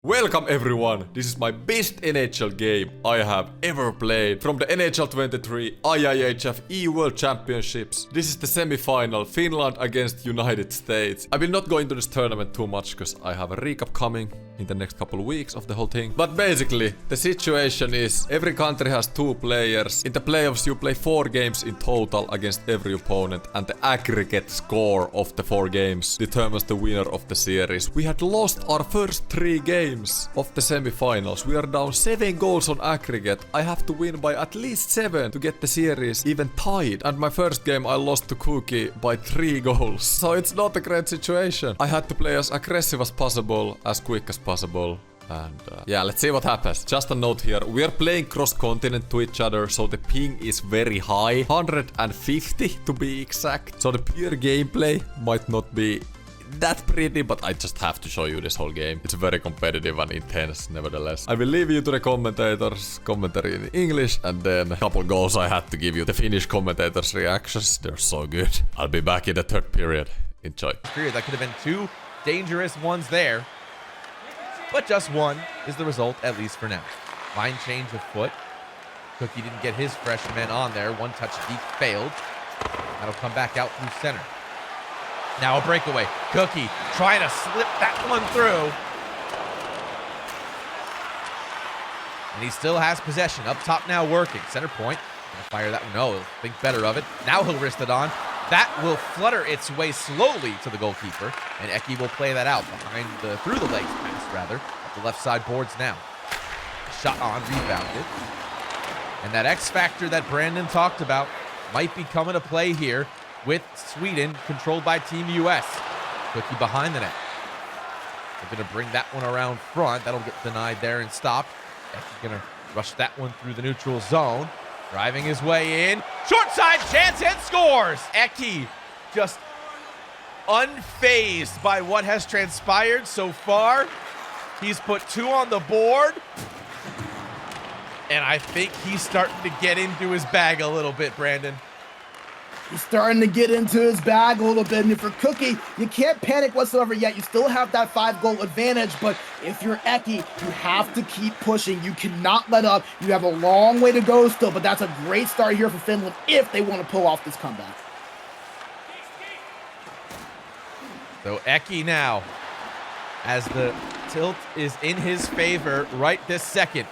Welcome everyone, this is my best NHL game I have ever played from the NHL 23 IIHF E-World Championships. This is the semi-final, Finland against United States. I will not go into this tournament too much because I have a recap coming in the next couple of weeks of the whole thing. But basically, the situation is every country has 2 players. In the playoffs you play 4 games in total against every opponent and the aggregate score of the 4 games determines the winner of the series. We had lost our first 3 games of the semi-finals. We are down 7 goals on aggregate. I have to win by at least 7 to get the series even tied. And my first game I lost to Cookie by 3 goals. So it's not a great situation. I had to play as aggressive as possible, as quick as possible. And yeah, let's see what happens. Just a note here, we are playing cross-continent to each other, so the ping is very high. 150 to be exact. So the pure gameplay might not be that pretty, but I just have to show you this whole game. It's very competitive and intense nevertheless. I will leave you to the commentators, commentary in English, and then a couple goals I had to give you the Finnish commentators' reactions. They're so good. I'll be back in the third period. Enjoy. That could have been 2 dangerous ones there, but just 1 is the result, at least for now. Line change of foot. Cookie didn't get his fresh men on there. 1 touch deep failed. That'll come back out through center. Now a breakaway. Cookie trying to slip that one through. And he still has possession. Up top now working. Center point. Gonna fire that one. No, he'll think better of it. Now he'll wrist it on. That will flutter its way slowly to the goalkeeper. And Eki will play that out through the legs pass, rather. At the left side boards now. Shot on, rebounded. And that X factor that Brandon talked about might be coming to play here with Sweden, controlled by Team US. Cookie behind the net. They're going to bring that one around front. That'll get denied there and stopped. Eki going to rush that one through the neutral zone. Driving his way in. Short side chance and scores! Eki just unfazed by what has transpired so far. He's put 2 on the board. And I think he's starting to get into his bag a little bit, Brandon. He's starting to get into his bag a little bit. And for Cookie, you can't panic whatsoever yet. You still have that 5-goal advantage. But if you're Eki, you have to keep pushing. You cannot let up. You have a long way to go still. But that's a great start here for Finland if they want to pull off this comeback. So Eki now, as the tilt is in his favor right this second.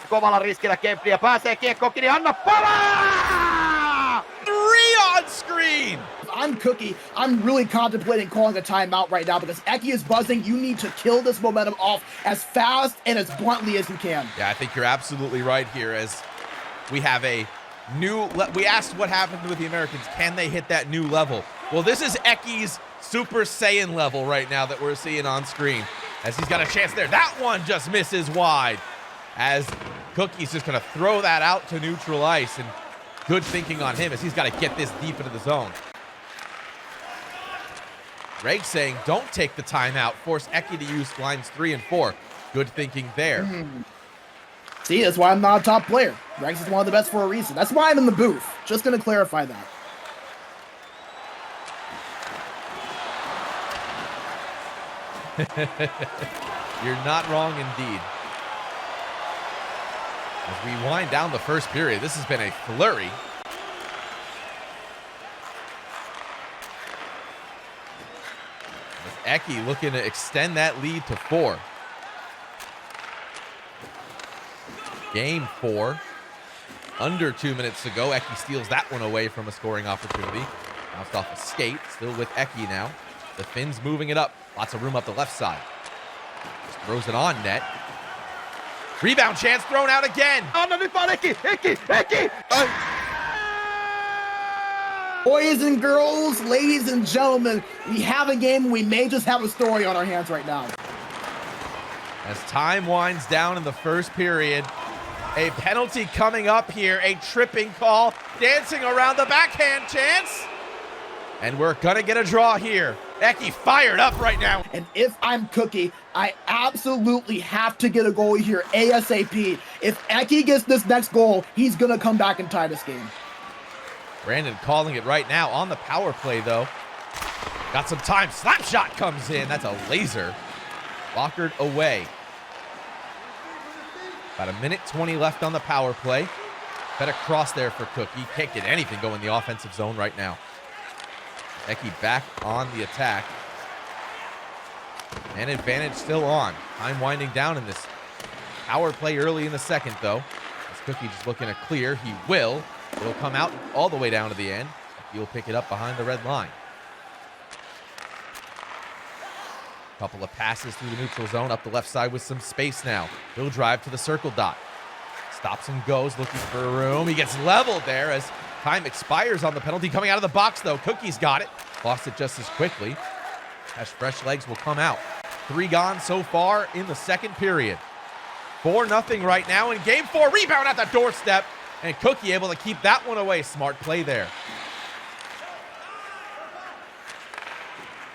Kovalla riskillä Kemppiä pääsee kiekkoon kiinni, anna palaa! 3 on screen! I'm Cookie. I'm really contemplating calling a timeout right now because Eki is buzzing. You need to kill this momentum off as fast and as bluntly as you can. Yeah, I think you're absolutely right here, as we have a new... We asked what happened with the Americans. Can they hit that new level? Well, this is Eki's Super Saiyan level right now that we're seeing on screen, as he's got a chance there. That one just misses wide, as Cookie's just going to throw that out to neutral ice. And good thinking on him, as he's got to get this deep into the zone. Greg saying, don't take the timeout. Force Eki to use lines 3 and 4. Good thinking there. See, that's why I'm not a top player. Greg's is one of the best for a reason. That's why I'm in the booth. Just going to clarify that. You're not wrong indeed. As we wind down the first period, this has been a flurry. As Eki looking to extend that lead to 4. Game 4. Under 2 minutes to go. Eki steals that one away from a scoring opportunity. Bounced off a skate. Still with Eki now. The Finns moving it up. Lots of room up the left side. Just throws it on net. Rebound chance thrown out again. Anna nyt vaan Eki! Boys and girls, ladies and gentlemen, we have a game. We may just have a story on our hands right now. As time winds down in the first period, a penalty coming up here, a tripping call, dancing around the backhand chance. And we're gonna get a draw here. Eki fired up right now. And if I'm Cookie, I absolutely have to get a goal here ASAP. If Eki gets this next goal, he's gonna come back and tie this game. Brandon calling it right now on the power play, though. Got some time. Slap shot comes in. That's a laser. Walkered away. About 1:20 left on the power play. Better cross there for Cookie. Can't get anything going in the offensive zone right now. Eki back on the attack. And advantage still on. Time winding down in this power play early in the second, though. As Cookie just looking to clear. He will. It'll come out all the way down to the end. He'll pick it up behind the red line. Couple of passes through the neutral zone, up the left side with some space now. He'll drive to the circle dot. Stops and goes, looking for a room. He gets leveled there as time expires on the penalty. Coming out of the box, though. Cookie's got it. Lost it just as quickly. As fresh legs will come out. 3 gone so far in the second period. 4-0 right now in game 4. Rebound at the doorstep. And Cookie able to keep that one away. Smart play there.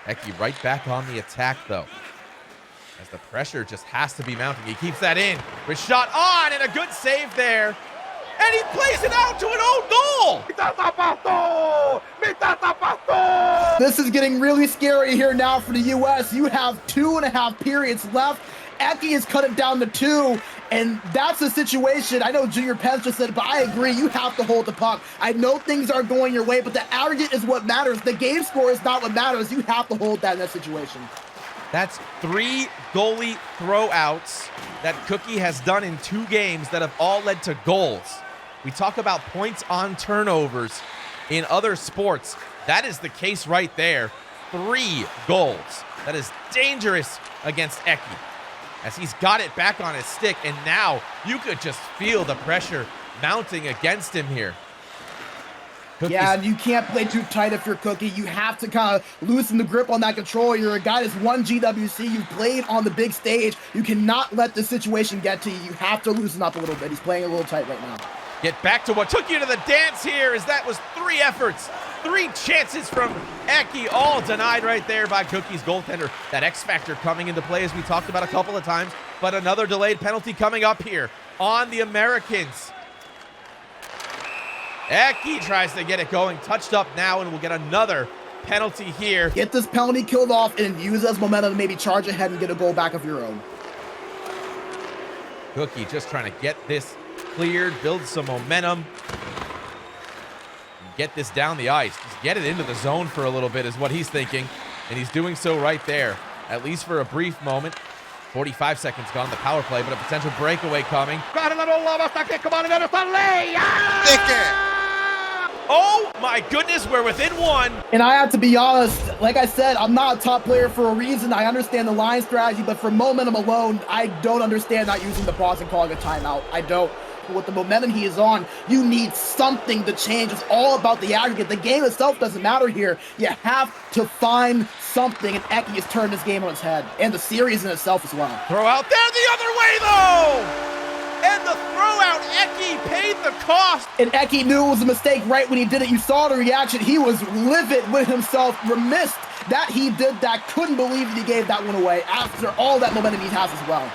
Eki right back on the attack, though. As the pressure just has to be mounting. He keeps that in. With shot on and a good save there. And he plays it out to an own goal. This is getting really scary here now for the U.S. You have 2.5 periods left. Eki has cut it down to 2, and that's a situation. I know Junior Pence just said, but I agree. You have to hold the puck. I know things are going your way, but the aggregate is what matters. The game score is not what matters. You have to hold that in that situation. That's 3 goalie throwouts that Cookie has done in 2 games that have all led to goals. We talk about points on turnovers in other sports. That is the case right there. 3 goals. That is dangerous against Eki, as he's got it back on his stick, and now you could just feel the pressure mounting against him here. Yeah, and you can't play too tight if you're Cookie. You have to kind of loosen the grip on that control. You're a guy that's won GWC. You've played on the big stage. You cannot let the situation get to you. You have to loosen up a little bit. He's playing a little tight right now. Get back to what took you to the dance here, as that was 3 efforts, 3 chances from Eki, all denied right there by Cookie's goaltender. That X factor coming into play, as we talked about a couple of times, but another delayed penalty coming up here on the Americans. Eki tries to get it going, touched up now, and we'll get another penalty here. Get this penalty killed off and use as momentum to maybe charge ahead and get a goal back of your own. Cookie just trying to get this cleared, build some momentum, and get this down the ice. Just get it into the zone for a little bit is what he's thinking, and he's doing so right there, at least for a brief moment. 45 seconds gone on the power play, but a potential breakaway coming. Oh my goodness, we're within 1. And I have to be honest, like I said, I'm not a top player for a reason. I understand the line strategy, but for momentum alone, I don't understand not using the pause and calling a timeout. I don't. But with the momentum he is on, you need something to change. It's all about the aggregate. The game itself doesn't matter here. You have to find something, and Eki has turned this game on its head, and the series in itself as well. Throw out there the other way, though! And the throw out, Eki paid the cost. And Eki knew it was a mistake right when he did it. You saw the reaction. He was livid with himself, remiss that he did that. Couldn't believe that he gave that one away after all that momentum he has as well.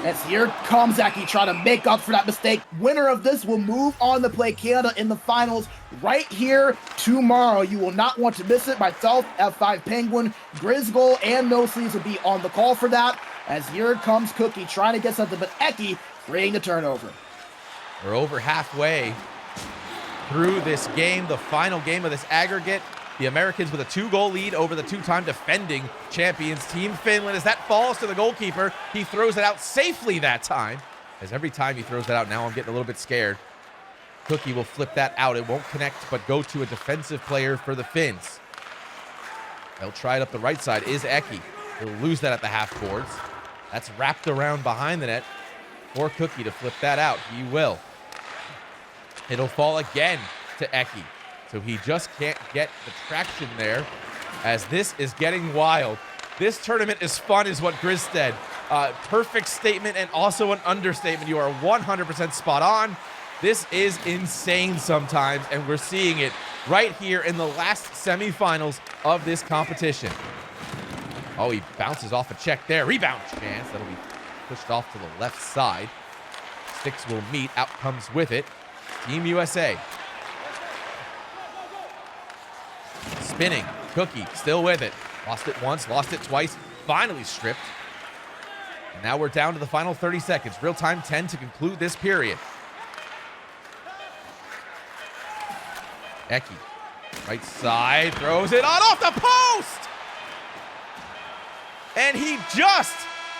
As here comes Eki trying to make up for that mistake. Winner of this will move on to play Canada in the finals right here tomorrow. You will not want to miss it. Myself, F5 Penguin, Grizgoal, and No Sleeves will be on the call for that. As here comes Cookie trying to get something, but Eki creating the turnover. We're over halfway through this game, the final game of this aggregate. The Americans with a 2-goal lead over the 2-time defending champions, Team Finland. As that falls to the goalkeeper, he throws it out safely that time. As every time he throws that out, now I'm getting a little bit scared. Cookie will flip that out. It won't connect, but go to a defensive player for the Finns. They'll try it up the right side. Is Eki. He'll lose that at the half boards. That's wrapped around behind the net for Cookie to flip that out. He will. It'll fall again to Eki. So he just can't get the traction there, as this is getting wild. This tournament is fun, is what Grizz said. Perfect statement and also an understatement. You are 100% spot on. This is insane sometimes, and we're seeing it right here in the last semifinals of this competition. Oh, he bounces off a check there. Rebound chance. That'll be pushed off to the left side. Sticks will meet. Out comes with it Team USA. Spinning. Cookie still with it. Lost it once, lost it twice. finally stripped. And now we're down to the final 30 seconds. Real time 10 to conclude this period. Eki, right side, throws it on off the post! And he just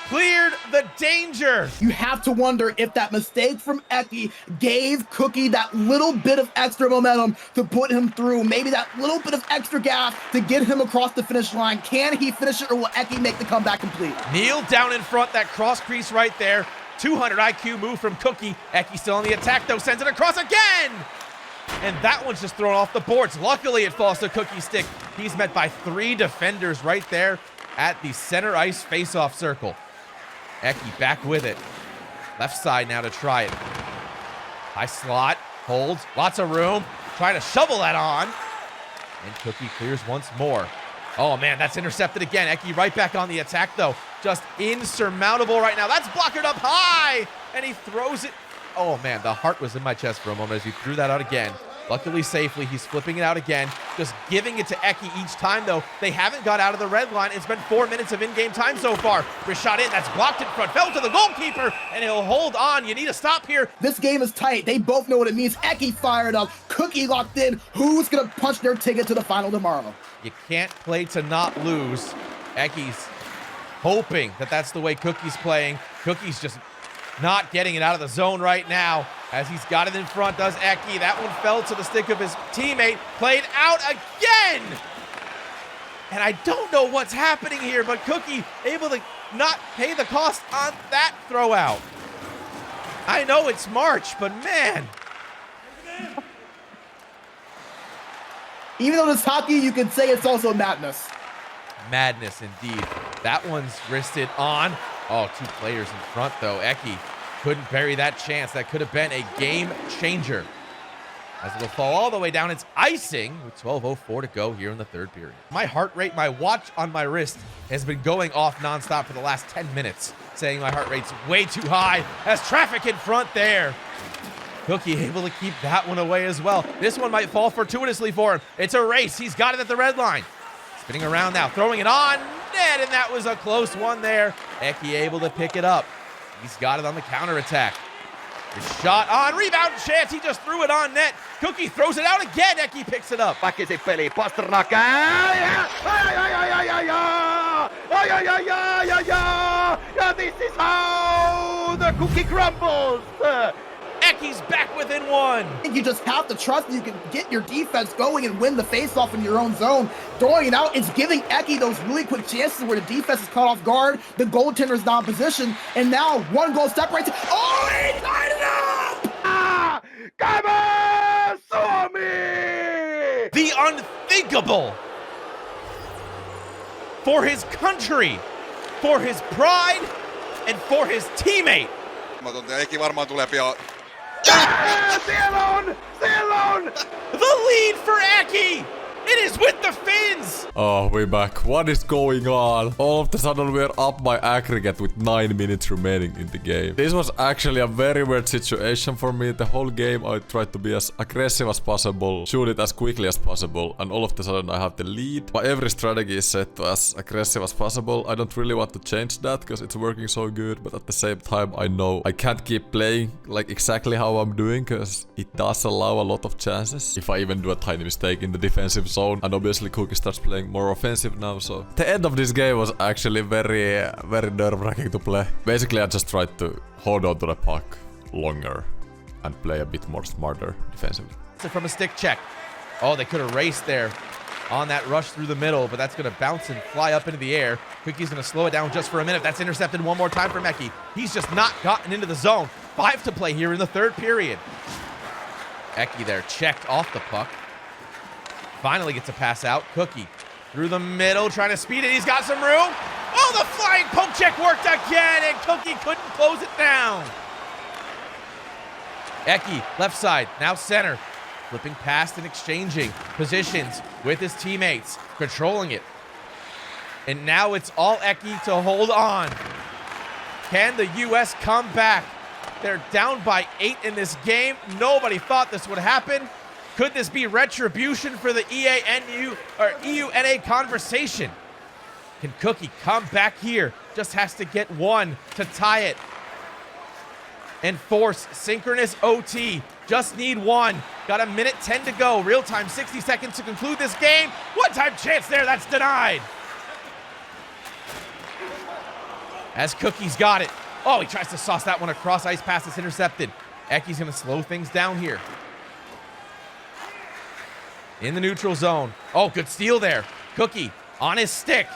cleared the danger. You have to wonder if that mistake from Eki gave Cookie that little bit of extra momentum to put him through. Maybe that little bit of extra gas to get him across the finish line. Can he finish it, or will Eki make the comeback complete? Neil down in front, that cross crease right there. 200 IQ move from Cookie. Eki still on the attack though, sends it across again. And that one's just thrown off the boards. Luckily it falls to Cookie's stick. He's met by 3 defenders right there at the center ice face-off circle. Eki back with it. Left side now to try it. High slot, holds, lots of room. Trying to shovel that on. And Cookie clears once more. Oh man, that's intercepted again. Eki right back on the attack though. Just insurmountable right now. That's blockered up high. And he throws it. Oh man, the heart was in my chest for a moment as he threw that out again. Luckily safely, he's flipping it out again. Just giving it to Eki each time though. They haven't got out of the red line. It's been 4 minutes of in-game time so far. Wrist shot in, that's blocked in front, fell to the goalkeeper, and he'll hold on. You need to stop here. This game is tight. They both know what it means. Eki fired up, Cookie locked in. Who's gonna punch their ticket to the final tomorrow? You can't play to not lose. Eki's hoping that that's the way Cookie's playing. Cookie's just not getting it out of the zone right now as he's got it in front, does Eki. That one fell to the stick of his teammate, played out again. And I don't know what's happening here, but Cookie able to not pay the cost on that throw out. I know it's March, but man. Even though it's hockey, you could say it's also madness. Madness indeed. That one's wristed on. Oh, 2 players in front though. Eki couldn't bury that chance. That could have been a game changer. As it'll fall all the way down, it's icing with 12:04 to go here in the 3rd period. My heart rate, my watch on my wrist has been going off nonstop for the last 10 minutes, saying my heart rate's way too high as traffic in front there. Cookie able to keep that one away as well. This one might fall fortuitously for him. It's a race. He's got it at the red line. Spinning around now, throwing it on net, and that was a close one there. Eki able to pick it up. He's got it on the counterattack. His shot on, rebound chance, he just threw it on net. Cookie throws it out again, Eki picks it up. Väkisin peli, Pasternak. Yeah, this is how the Cookie crumbles. Eki's back within 1. I think you just have to trust that you can get your defense going and win the face-off in your own zone. Throwing it out, it's giving Eki those really quick chances where the defense is caught off guard, the goaltender's not in position, and now 1 goal separates. Oh, he tied it up! Come on, Suomi! The unthinkable. For his country, for his pride, and for his teammate. Eki varmaan tulee pian. Siellä on! The lead for Eki! It is with the Finns! Oh, we're back. What is going on? All of a sudden we're up by aggregate with 9 minutes remaining in the game. This was actually a very weird situation for me. The whole game I tried to be as aggressive as possible, shoot it as quickly as possible, and all of a sudden I have the lead. But every strategy is set to as aggressive as possible. I don't really want to change that because it's working so good, but at the same time I know I can't keep playing like exactly how I'm doing because it does allow a lot of chances. If I even do a tiny mistake in the defensive zone, and obviously Cookie starts playing more offensive now, so the end of this game was actually very nerve-wracking to play. Basically I just tried to hold on to the puck longer and play a bit more smarter defensively. From a stick check. Oh, they could have raced there on that rush through the middle, but that's going to bounce and fly up into the air. Cookie's going to slow it down just for a minute. That's intercepted one more time from Eki. He's just not gotten into the zone. 5 to play here in the 3rd period. Eki there checked off the puck. Finally gets a pass out. Cookie through the middle, trying to speed it. He's got some room. Oh, the flying poke check worked again, and Cookie couldn't close it down. Eki, left side, now center. Flipping past and exchanging positions with his teammates, controlling it. And now it's all Eki to hold on. Can the U.S. come back? They're down by 8 in this game. Nobody thought this would happen. Could this be retribution for the EUNA conversation? Can Cookie come back here? Just has to get one to tie it and force synchronous OT. Just need one. Got a minute 10 to go. Real time, 60 seconds to conclude this game. One-time chance there, that's denied. As Cookie's got it. Oh, he tries to sauce that one across. Ice pass is intercepted. Eki's gonna slow things down here. In the neutral zone. Oh, good steal there. Cookie on his stick.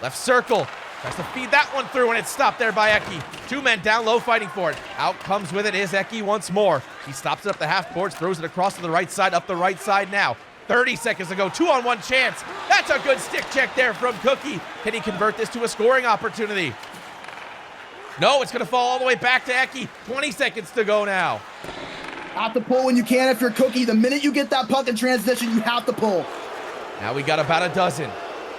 Left circle. Tries to feed that one through, and it's stopped there by Eki. 2 men down low fighting for it. Out comes with it is Eki once more. He stops it up the half boards, throws it across to the right side, up the right side now. 30 seconds to go, 2-on-1 chance. That's a good stick check there from Cookie. Can he convert this to a scoring opportunity? No, it's gonna fall all the way back to Eki. 20 seconds to go now. Have to pull when you can if you're Cookie. The minute you get that puck in transition, you have to pull. Now we got about a dozen.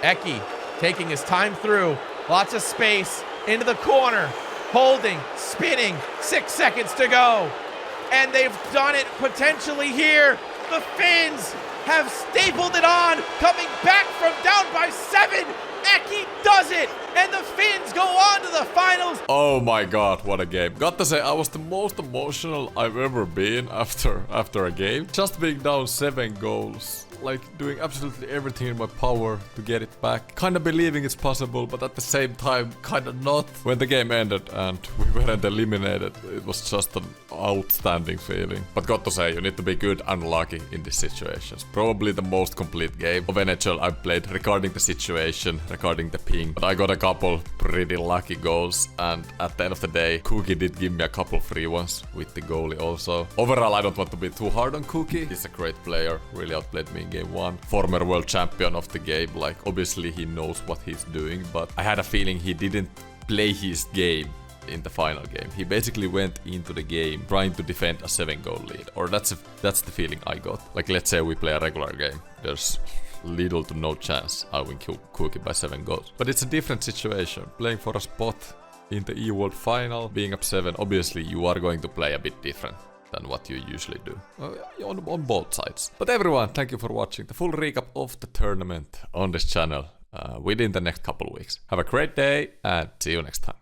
Eki taking his time through. Lots of space into the corner. Holding, spinning, 6 seconds to go. And they've done it potentially here. The Finns have stapled it on, coming back from down by 7. Eki does it, and the Finns go on to the finals. Oh my god, what a game. Got to say, I was the most emotional I've ever been after a game. Just being down 7 goals. Like, doing absolutely everything in my power to get it back. Kinda believing it's possible, but at the same time, kinda not. When the game ended and we weren't eliminated, it was just an outstanding feeling. But got to say, you need to be good and lucky in these situations. Probably the most complete game of NHL I've played regarding the situation, regarding the ping. But I got a couple pretty lucky goals, and at the end of the day, Cookie did give me a couple free ones with the goalie also. Overall, I don't want to be too hard on Cookie. He's a great player, really outplayed me in game 1. Former world champion of the game, like obviously he knows what he's doing, but I had a feeling he didn't play his game in the final game. He basically went into the game trying to defend a 7-goal lead, or that's the feeling I got. Like, let's say we play a regular game, there's little to no chance I win Cookie by 7 goals. But it's a different situation, playing for a spot in the E-World final, being up 7, obviously you are going to play a bit different than what you usually do on both sides. But everyone, thank you for watching the full recap of the tournament on this channel within the next couple of weeks. Have a great day and see you next time.